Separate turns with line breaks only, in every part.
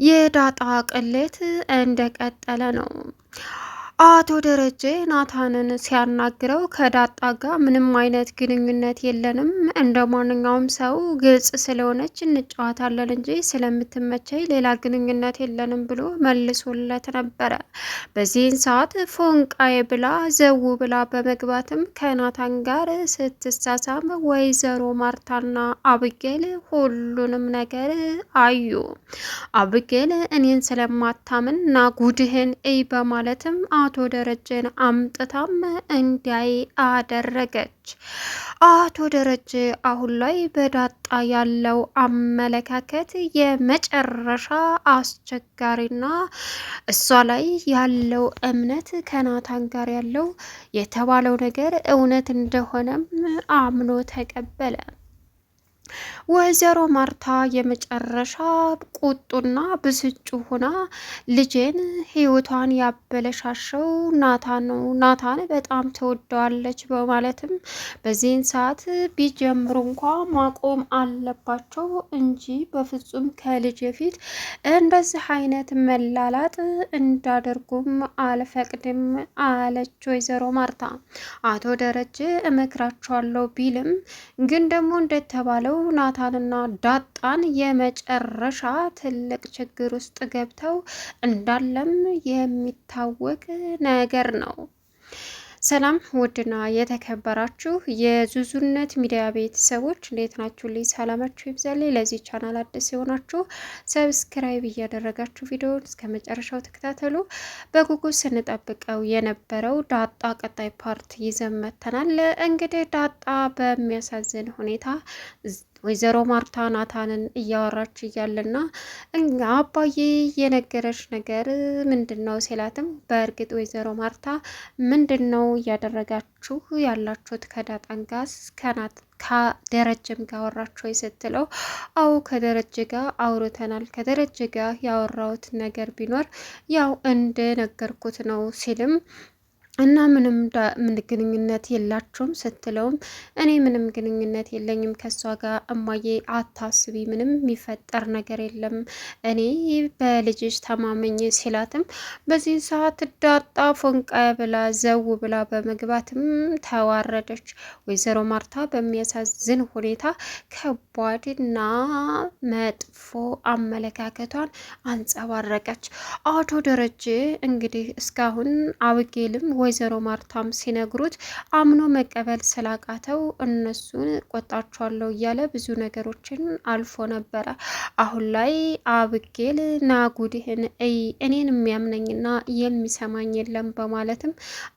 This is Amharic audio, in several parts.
የዳጣ ቅሌት እንደቀጠለ ነው። አቶ ደረጀ ናታንን ሲያናግረው ከዳጣ ጋር ምንም አይነት ግንኙነት የለንም፣ እንደ ማንኛውም ሰው ግልጽ ስለሆነች እንጫወታለን እንጂ ስለምትመቸኝ ሌላ ግንኙነት የለንም ብሎ መልሶለት ነበረ። በዚህን ሰዓት ፎንቃዬ ብላ ዘው ብላ በመግባትም ከናታን ጋር ስትሳሳም ወይዘሮ ማርታና አብጌል ሁሉንም ነገር አዩ። አብጌል እኔን ስለማታምን ና ጉድህን እይ በማለትም አቶ ደረጀን አምጥታም እንዲያይ አደረገች። አቶ ደረጀ አሁን ላይ በዳጣ ያለው አመለካከት የመጨረሻ አስቸጋሪና እሷ ላይ ያለው እምነት ከናታን ጋር ያለው የተባለው ነገር እውነት እንደሆነም አምኖ ተቀበለ። ወይዘሮ ማርታ የመጨረሻ ቁጡና ብስጩ ሆና ልጄን ህይወቷን ያበለሻሸው ናታን ነው፣ ናታን በጣም ትወደዋለች በማለትም በዚህን ሰዓት ቢጀምሩ እንኳ ማቆም አለባቸው እንጂ በፍጹም ከልጅ ፊት እንደዚህ አይነት መላላጥ እንዳደርጉም አልፈቅድም አለች ወይዘሮ ማርታ። አቶ ደረጀ እመክራቸዋለሁ ቢልም ግን ደግሞ እንደተባለው ናታንና ዳጣን የመጨረሻ ትልቅ ችግር ውስጥ ገብተው እንዳለም የሚታወቅ ነገር ነው። ሰላም ውድና የተከበራችሁ የዙዙነት ሚዲያ ቤተሰቦች እንዴት ናችሁ? ልይ ሰላማችሁ ይብዛልኝ። ለዚህ ቻናል አዲስ የሆናችሁ ሰብስክራይብ እያደረጋችሁ ቪዲዮውን እስከ መጨረሻው ተከታተሉ። በጉጉት ስንጠብቀው የነበረው ዳጣ ቀጣይ ፓርት ይዘን መጥተናል። እንግዲህ ዳጣ በሚያሳዝን ሁኔታ ወይዘሮ ማርታ ናታንን እያወራች እያለና አባዬ የነገረች ነገር ምንድን ነው ሲላትም፣ በእርግጥ ወይዘሮ ማርታ ምንድን ነው እያደረጋችሁ ያላችሁት ከዳጣን ጋር ከደረጀም ጋር አወራችሁ ወይ ስትለው፣ አው ከደረጀ ጋር አውርተናል፣ ከደረጀ ጋር ያወራሁት ነገር ቢኖር ያው እንደነገርኩት ነው ሲልም እና ምንም ግንኙነት የላችሁም ስትለውም፣ እኔ ምንም ግንኙነት የለኝም ከሷ ጋር እማዬ አታስቢ፣ ምንም የሚፈጠር ነገር የለም እኔ በልጅሽ ተማመኝ ሲላትም፣ በዚህ ሰዓት ዳጣ ፎንቃ ብላ ዘው ብላ በመግባትም ተዋረደች። ወይዘሮ ማርታ በሚያሳዝን ሁኔታ ከባድና መጥፎ አመለካከቷን አንጸባረቀች። አቶ ደረጀ እንግዲህ እስካሁን አብጌልም ወይዘሮ ማርታም ሲነግሩት አምኖ መቀበል ስላቃተው እነሱን ቆጣቸዋለሁ እያለ ብዙ ነገሮችን አልፎ ነበረ። አሁን ላይ አብጌል ናጉድህን እይ፣ እኔን የሚያምነኝና የሚሰማኝ የለም በማለትም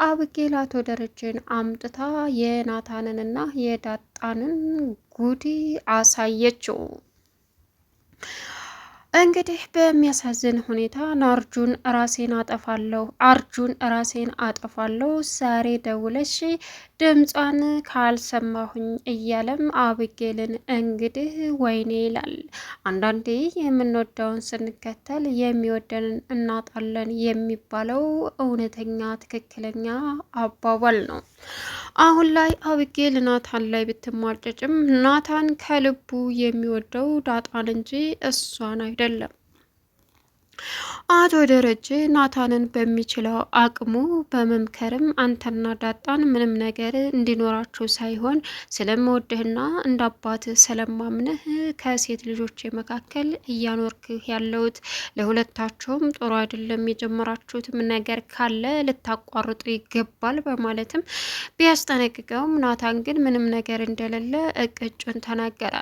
አብጌል አቶ ደረጀን አምጥታ የናታንንና የዳጣንን ጉድ አሳየችው። እንግዲህ በሚያሳዝን ሁኔታ አርጁን ራሴን አጠፋለሁ ዛሬ ደውለሽ ድምጿን ካልሰማሁኝ እያለም አብጌልን እንግዲህ ወይኔ ይላል። አንዳንዴ የምንወደውን ስንከተል የሚወደንን እናጣለን የሚባለው እውነተኛ ትክክለኛ አባባል ነው። አሁን ላይ አብጌል ናታን ላይ ብትሟጨጭም ናታን ከልቡ የሚወደው ዳጣን እንጂ እሷን አይደለም። አቶ ደረጀ ናታንን በሚችለው አቅሙ በመምከርም አንተና ዳጣን ምንም ነገር እንዲኖራችሁ ሳይሆን ስለምወድህና እንደ አባት ስለማምንህ ከሴት ልጆች መካከል እያኖርክህ ያለውት ለሁለታቸውም ጥሩ አይደለም፣ የጀመራችሁትም ነገር ካለ ልታቋርጡ ይገባል በማለትም ቢያስጠነቅቀውም ናታን ግን ምንም ነገር እንደሌለ እቅጩን ተናገረ።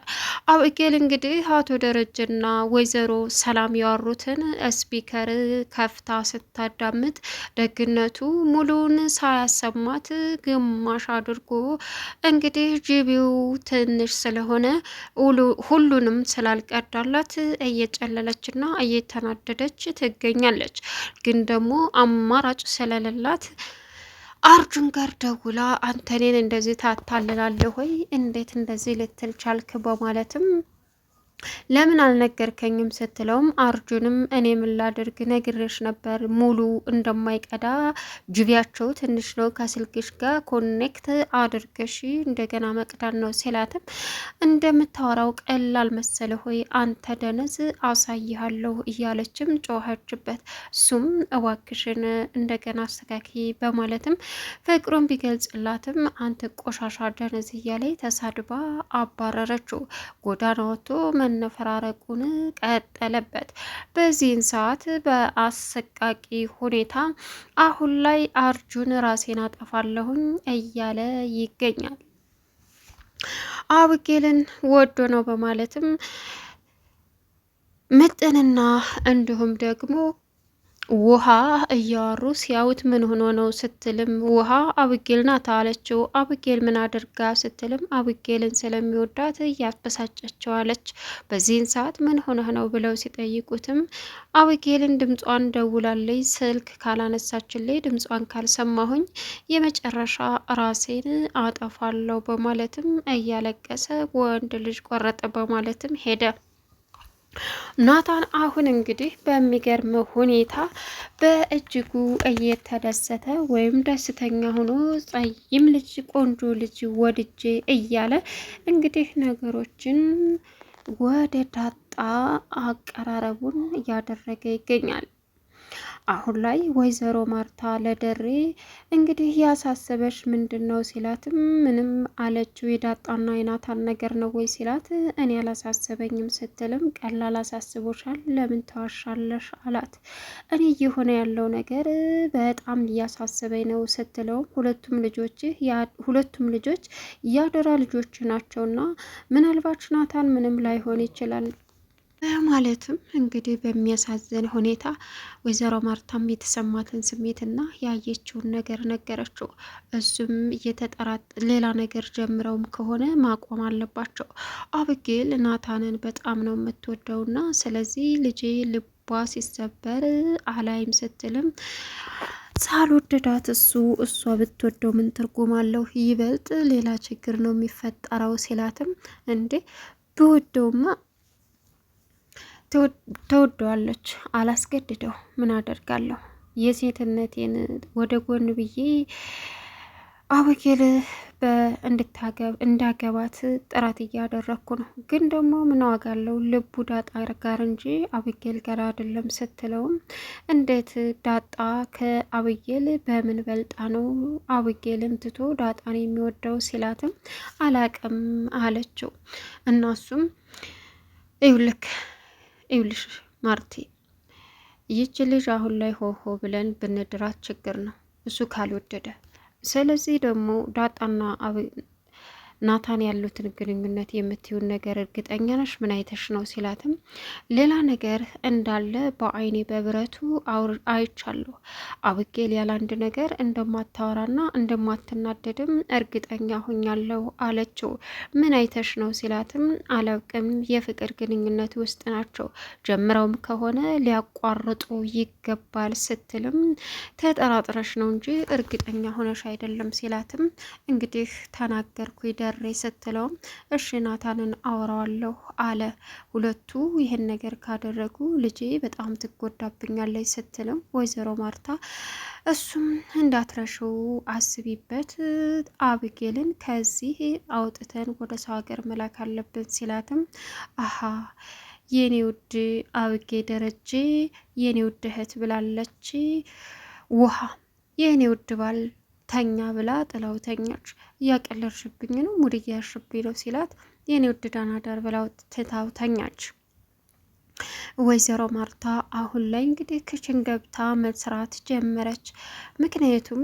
አብጌል እንግዲህ አቶ ደረጀና ወይዘሮ ሰላም ያወሩትን ስፒከር ከፍታ ስታዳምጥ ደግነቱ ሙሉውን ሳያሰማት ግማሽ አድርጎ እንግዲህ ጂቢው ትንሽ ስለሆነ ሁሉንም ስላልቀዳላት እየጨለለችና እየተናደደች ትገኛለች። ግን ደግሞ አማራጭ ስለሌላት አርጁን ጋር ደውላ አንተ እኔን እንደዚህ ታታልላለህ ወይ? እንዴት እንደዚህ ልትል ቻልክ? በማለትም ለምን አልነገርከኝም ስትለውም አርጁንም እኔ ምን ላድርግ ነግሬሽ ነበር ሙሉ እንደማይቀዳ ጅቢያቸው ትንሽ ነው ከስልክሽ ጋር ኮኔክት አድርገሽ እንደገና መቅዳት ነው ሲላትም እንደምታወራው ቀላል መሰለ ሆይ አንተ ደነዝ አሳይሃለሁ እያለችም ጮኸችበት። እሱም እባክሽን እንደገና አስተካኪ በማለትም ፍቅሩን ቢገልጽላትም አንተ ቆሻሻ ደነዝ እያለ ተሳድባ አባረረችው። ጎዳና ወጥቶ መነፈራረቁን ቀጠለበት። በዚህን ሰዓት በአሰቃቂ ሁኔታ አሁን ላይ አርጁን ራሴን አጠፋለሁኝ እያለ ይገኛል። አብጌልን ወዶ ነው በማለትም ምጥንና እንዲሁም ደግሞ ውሃ እያወሩ ሲያዩት ምን ሆኖ ነው ስትልም ውሃ አብጌል ናት አለችው። አብጌል ምን አድርጋ ስትልም አብጌልን ስለሚወዳት እያበሳጨችው አለች። በዚህን ሰዓት ምን ሆነህ ነው ብለው ሲጠይቁትም አብጌልን ድምጿን ደውላለች፣ ስልክ ካላነሳችልኝ ድምጿን ካልሰማሁኝ የመጨረሻ ራሴን አጠፋለሁ በማለትም እያለቀሰ ወንድ ልጅ ቆረጠ በማለትም ሄደ። ናታን አሁን እንግዲህ በሚገርም ሁኔታ በእጅጉ እየተደሰተ ወይም ደስተኛ ሆኖ ጸይም ልጅ ቆንጆ ልጅ ወድጄ እያለ እንግዲህ ነገሮችን ወደ ዳጣ አቀራረቡን እያደረገ ይገኛል። አሁን ላይ ወይዘሮ ማርታ ለደሬ እንግዲህ ያሳሰበሽ ምንድን ነው ሲላትም ምንም አለችው። የዳጣና የናታን ነገር ነው ወይ ሲላት እኔ አላሳሰበኝም ስትልም ቀላል አሳስቦሻል ለምን ተዋሻለሽ አላት። እኔ እየሆነ ያለው ነገር በጣም እያሳሰበኝ ነው ስትለውም ሁለቱም ልጆች ያደራ ልጆች ናቸውና ምናልባት ናታን ምንም ላይሆን ይችላል ማለትም እንግዲህ በሚያሳዝን ሁኔታ ወይዘሮ ማርታም የተሰማትን ስሜትና ያየችውን ነገር ነገረችው። እሱም ሌላ ነገር ጀምረውም ከሆነ ማቆም አለባቸው። አብጌል ናታንን በጣም ነው የምትወደውና ስለዚህ ልጄ ልቧ ሲሰበር አላይም ስትልም ሳልወደዳት እሷ ብትወደው ምን ትርጉም አለው? ይበልጥ ሌላ ችግር ነው የሚፈጠረው ሲላትም እንዴ ብወደውማ ተወደዋለች፣ አላስገድደው ምን አደርጋለሁ? የሴትነቴን ወደ ጎን ብዬ አብጌል እንዳገባት ጥረት እያደረግኩ ነው። ግን ደግሞ ምን ዋጋ አለው? ልቡ ዳጣ ጋር እንጂ አብጌል ጋር አይደለም ስትለውም እንዴት ዳጣ ከአብጌል በምን በልጣ ነው አብጌልን ትቶ ዳጣን የሚወደው ሲላትም አላቅም አለችው። እናሱም ይኸውልሽ ማርቲ ይህች ልጅ አሁን ላይ ሆሆ ብለን ብንድራት ችግር ነው እሱ ካልወደደ። ስለዚህ ደግሞ ዳጣና ናታን ያሉትን ግንኙነት የምትዩን ነገር እርግጠኛ ነሽ? ምን አይተሽ ነው ሲላትም ሌላ ነገር እንዳለ በአይኔ በብረቱ አይቻለሁ። አብጌል ያለ አንድ ነገር እንደማታወራና እንደማትናደድም እርግጠኛ ሁኛለሁ አለችው። ምን አይተሽ ነው ሲላትም አላውቅም፣ የፍቅር ግንኙነት ውስጥ ናቸው፣ ጀምረውም ከሆነ ሊያቋርጡ ይገባል ስትልም ተጠራጥረሽ ነው እንጂ እርግጠኛ ሆነሽ አይደለም ሲላትም እንግዲህ ተናገርኩ ደሬ ስትለውም እሺ ናታንን አወራዋለሁ አለ። ሁለቱ ይህን ነገር ካደረጉ ልጄ በጣም ትጎዳብኛለች ስትልም ወይዘሮ ማርታ እሱም እንዳትረሽው አስቢበት፣ አብጌልን ከዚህ አውጥተን ወደ ሰው ሀገር መላክ አለብን ሲላትም አሀ የኔ ውድ አብጌ ደረጀ የኔ ውድ እህት ብላለች ውሃ የኔ ውድ ባል ተኛ ብላ ጥላው ተኛች። እያቀለርሽብኝ ነው ሙድ እያሽብኝ ነው ሲላት የኔ ውድ ደህና ደር ብላው ትታው ተኛች። ወይዘሮ ማርታ አሁን ላይ እንግዲህ ክችን ገብታ መስራት ጀመረች። ምክንያቱም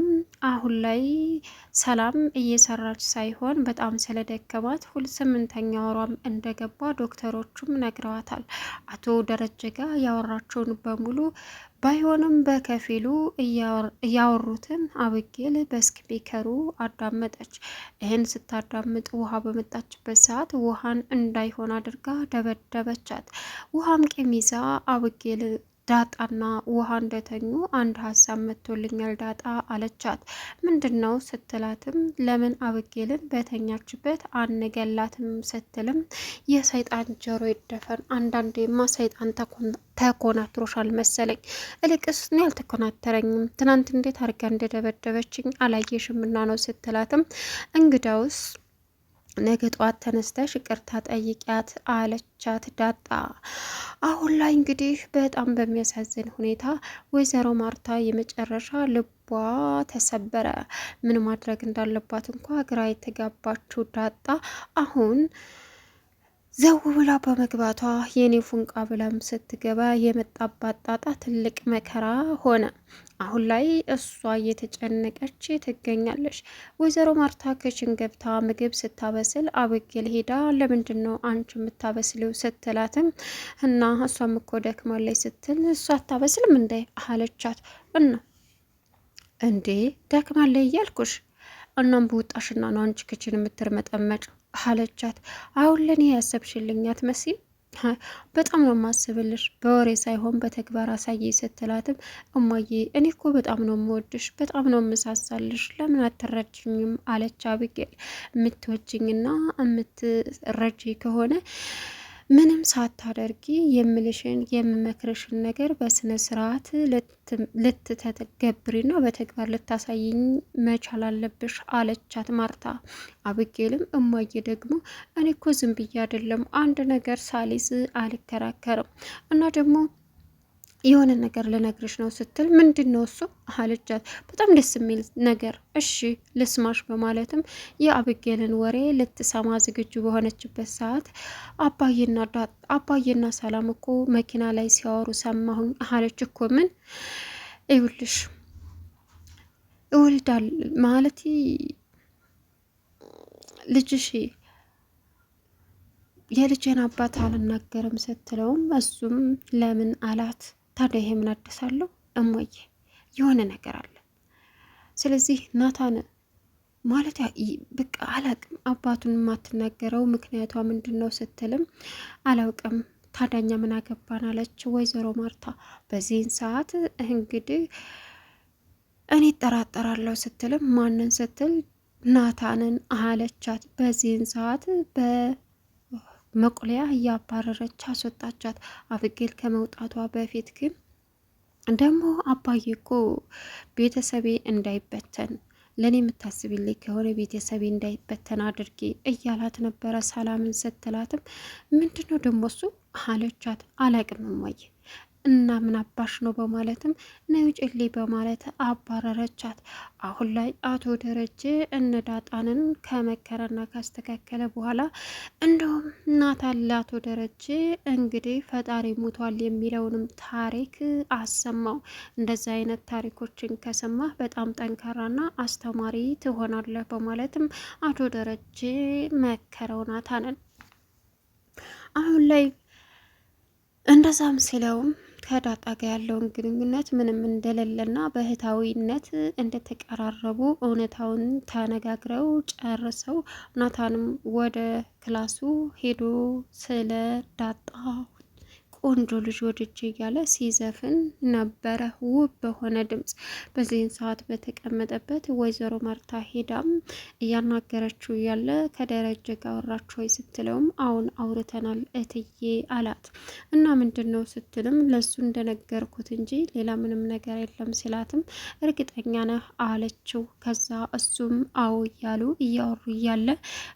አሁን ላይ ሰላም እየሰራች ሳይሆን በጣም ስለደከማት 8ኛ ወሯም እንደገባ ዶክተሮቹም ነግረዋታል። አቶ ደረጀ ጋር ያወራቸውን በሙሉ ባይሆንም በከፊሉ እያወሩትን አብጌል በስፒከሩ አዳመጠች። ይህን ስታዳምጥ ውሃ በመጣችበት ሰዓት ውሃን እንዳይሆን አድርጋ ደበደበቻት። ውሃም ቂም ይዛ አብጌል ዳጣና ውሃ እንደተኙ አንድ ሀሳብ መጥቶልኛል ዳጣ አለቻት። ምንድን ነው ስትላትም ለምን አብጌልን በተኛችበት አንገላትም ስትልም የሰይጣን ጆሮ ይደፈን፣ አንዳንዴማ ሰይጣን ተኮናትሮሻል መሰለኝ። እልቅስ እኔ አልተኮናተረኝም፣ ትናንት እንዴት አድርጋ እንደደበደበችኝ አላየሽምና ነው ስትላትም እንግዳውስ ነገ ጠዋት ተነስተሽ ይቅርታ ጠይቂያት አለቻት ዳጣ። አሁን ላይ እንግዲህ በጣም በሚያሳዝን ሁኔታ ወይዘሮ ማርታ የመጨረሻ ልቧ ተሰበረ። ምን ማድረግ እንዳለባት እንኳ ግራ የተጋባችው ዳጣ አሁን ዘው ብላ በመግባቷ የኔ ፉንቃ ብላም ስትገባ የመጣባት ጣጣ ትልቅ መከራ ሆነ። አሁን ላይ እሷ እየተጨነቀች ትገኛለች። ወይዘሮ ማርታ ክችን ገብታ ምግብ ስታበስል አብጌል ሄዳ ለምንድን ነው አንቺ የምታበስለው ስትላትም እና እሷም እኮ ደክማለች ስትል እሷ አታበስልም እንዴ አለቻት። እና እንዴ ደክማለች እያልኩሽ እናም በወጣሽና ነው አንቺ ክችን የምትርመጠመጭ አለቻት። አሁን ለኔ ያሰብሽልኝ አትመስይም? በጣም ነው ማስብልሽ በወሬ ሳይሆን በተግባር አሳይ ስትላትም እማዬ እኔ እኮ በጣም ነው የምወድሽ፣ በጣም ነው የምሳሳልሽ፣ ለምን አትረጅኝም አለች አብጌል። የምትወጅኝና የምትረጂ ከሆነ ምንም ሳታደርጊ የምልሽን የምመክርሽን ነገር በስነ ስርዓት ልትተገብሪና በተግባር ልታሳይኝ መቻል አለብሽ አለቻት ማርታ። አብጌልም እማዬ ደግሞ እኔ እኮ ዝም ብዬ አይደለም አንድ ነገር ሳሊዝ አልከራከርም እና ደግሞ የሆነ ነገር ልነግርሽ ነው ስትል ምንድን ነው እሱ አለቻት። በጣም ደስ የሚል ነገር እሺ ልስማሽ በማለትም የአብጌልን ወሬ ልትሰማ ዝግጁ በሆነችበት ሰዓት አባዬና ሰላም እኮ መኪና ላይ ሲያወሩ ሰማሁኝ አለች። እኮ ምን ይውልሽ እወልዳል ማለት ልጅሽ የልጄን አባት አልናገርም ስትለውም እሱም ለምን አላት። ታዲያ ይሄ ምን አዲሳለሁ እሞዬ የሆነ ነገር አለ። ስለዚህ ናታን ማለት በቃ አላቅም አባቱን የማትናገረው ምክንያቷ ምንድን ነው ስትልም አላውቅም ታዳኛ ምን አገባን አለች ወይዘሮ ማርታ። በዚህን ሰዓት እንግዲህ እኔ እጠራጠራለሁ ስትልም ማንን ስትል ናታንን አለቻት። በዚህን ሰዓት መቁለያ እያባረረች አስወጣቻት። አብጌል ከመውጣቷ በፊት ግን ደግሞ አባዬ እኮ ቤተሰቤ እንዳይበተን ለእኔ የምታስብልኝ ከሆነ ቤተሰቤ እንዳይበተን አድርጌ እያላት ነበረ ሰላምን ስትላትም ምንድነው ደግሞ እሱ አለቻት። አላቅም እማዬ እና ምን አባሽ ነው በማለትም ነይ ውጭልኝ በማለት አባረረቻት። አሁን ላይ አቶ ደረጀ እነ ዳጣንን ከመከረና ካስተካከለ በኋላ እንደውም ናታን ለአቶ ደረጀ እንግዲህ ፈጣሪ ሙቷል የሚለውንም ታሪክ አሰማው። እንደዚህ አይነት ታሪኮችን ከሰማህ በጣም ጠንካራና አስተማሪ ትሆናለህ በማለትም አቶ ደረጀ መከረው ናታንን። አሁን ላይ እንደዛም ሲለውም ከዳጣ ጋር ያለውን ግንኙነት ምንም እንደሌለና በእህታዊነት እንደተቀራረቡ እውነታውን ተነጋግረው ጨርሰው ናታንም ወደ ክላሱ ሄዶ ስለ ዳጣ ቆንጆ ልጅ ወድጄ እያለ ሲዘፍን ነበረ ውብ በሆነ ድምጽ። በዚህን ሰዓት በተቀመጠበት ወይዘሮ ማርታ ሄዳም እያናገረችው ያለ ከደረጀ ጋር አወራችሁ ወይ ስትለውም አሁን አውርተናል እትዬ አላት። እና ምንድን ነው ስትልም ለሱ እንደነገርኩት እንጂ ሌላ ምንም ነገር የለም ሲላትም እርግጠኛ ነህ አለችው። ከዛ እሱም አዎ እያሉ እያወሩ እያለ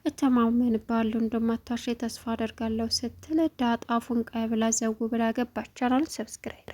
እተማመን ባለው እንደማታሽ ተስፋ አደርጋለሁ ስትል ዳጣ ፉንቃ ብላ ዘው ብላ ገባች። ቻናሉን ሰብስክራይብ